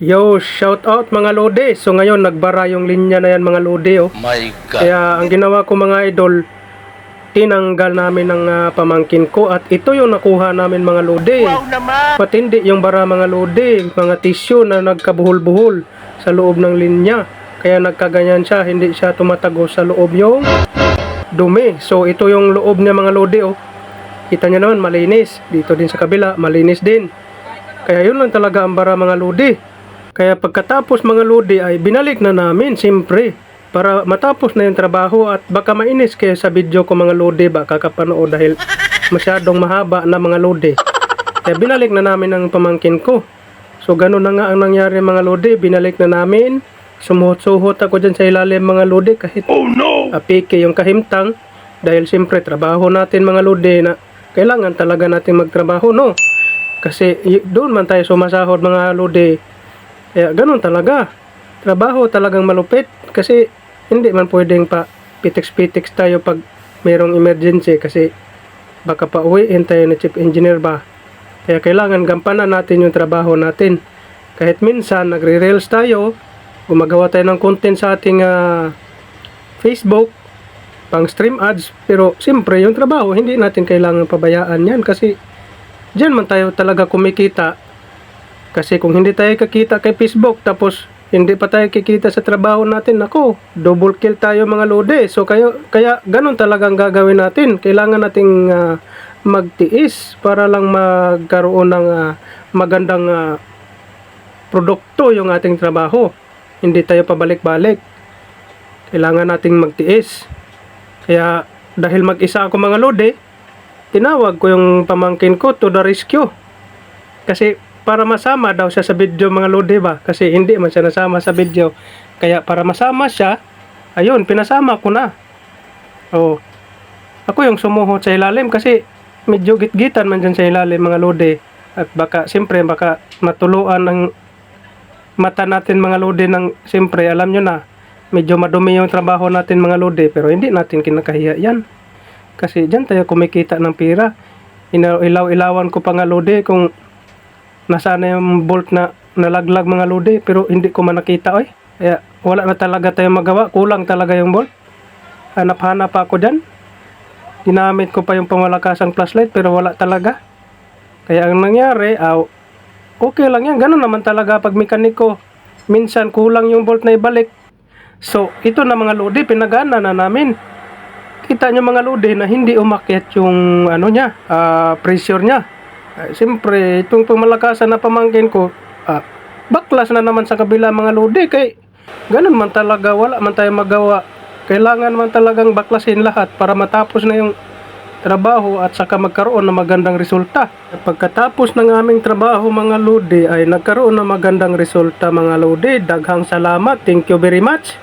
Yo, shout out mga lodi. So ngayon nagbara yung linya na yan mga lodi oh. My God. Kaya ang ginawa ko mga idol, tinanggal namin ng pamangkin ko at ito yung nakuha namin mga lodi. Wow naman. Patindi yung bara mga lodi, mga tissue na nagkabuhol-buhol sa loob ng linya. Kaya nagkaganyan siya, hindi siya tumatago sa loob yung dumi. So ito yung loob niya mga lodi oh. Kita niyo naman malinis. Dito din sa kabila, malinis din. Kaya yun lang talaga ang bara mga lodi. Kaya pagkatapos mga lodi ay binalik na namin siyempre para matapos na yung trabaho at baka mainis kayo sa video ko mga lodi baka kapanood dahil masyadong mahaba na mga lodi. Kaya binalik na namin ang pamangkin ko. So ganun na nga ang nangyari mga lodi, binalik na namin. Sumuhot-suhot ako dyan sa ilalim mga lodi kahit apike yung kahimtang dahil siyempre trabaho natin mga lodi na kailangan talaga natin magtrabaho no. Kasi doon man tayo sumasahod mga lodi. Kaya ganun talaga. Trabaho talagang malupit. Kasi hindi man pwedeng pa pitix-pitix tayo pag mayroong emergency. Kasi baka pa uwiin tayo na chief engineer ba. Kaya kailangan gampanan natin yung trabaho natin. Kahit minsan nagre-reels tayo. Gumagawa tayo ng content sa ating Facebook. Pang stream ads. Pero siyempre yung trabaho hindi natin kailangan pabayaan yan. Kasi dyan man tayo talaga kumikita. Kasi kung hindi tayo kakita kay Facebook tapos hindi pa tayo kikita sa trabaho natin, ako, double kill tayo mga lodi. So kaya ganun talagang gagawin natin. Kailangan nating magtiis para lang magkaroon ng magandang produkto yung ating trabaho. Hindi tayo pabalik-balik. Kailangan nating magtiis. Kaya dahil mag-isa ako mga lodi, tinawag ko yung pamangkin ko to the rescue. Kasi para masama daw siya sa video mga lodi ba? Kasi hindi man siya nasama sa video. Kaya para masama siya, ayun, pinasama ko na. Oh. Ako yung sumuhot sa ilalim kasi medyo gitgitan man dyan sa ilalim mga lodi. At baka, siyempre, baka matuluan ng mata natin mga lodi ng, siyempre, alam nyo na, medyo madumi yung trabaho natin mga lodi. Pero hindi natin kinakahiya yan. Kasi dyan tayo kumikita ng pira. Ilaw-ilawan ko pa nga lodi kung nasaan na yung bolt na nalaglag mga lodi pero hindi ko man nakita oy. Kaya wala na talaga tayong magawa. Kulang talaga yung bolt. Hanap-hanap ako dyan. Ginamit ko pa yung pamalakasang flashlight pero wala talaga. Kaya ang nangyari, okay lang yan. Ganun naman talaga pag mekaniko. Minsan kulang yung bolt na ibalik. So ito na mga lodi, pinagana na namin. Kita nyo mga lodi na hindi umakyat yung pressure niya. Siyempre, itong pamalakasan na pamangkin ko, baklas na naman sa kabila mga lodi. Kaya ganun man talaga, wala man tayo magawa. Kailangan man talagang baklasin lahat para matapos na yung trabaho at saka magkaroon ng magandang resulta. Pagkatapos ng aming trabaho mga lodi ay nagkaroon ng magandang resulta mga lodi. Daghang salamat. Thank you very much.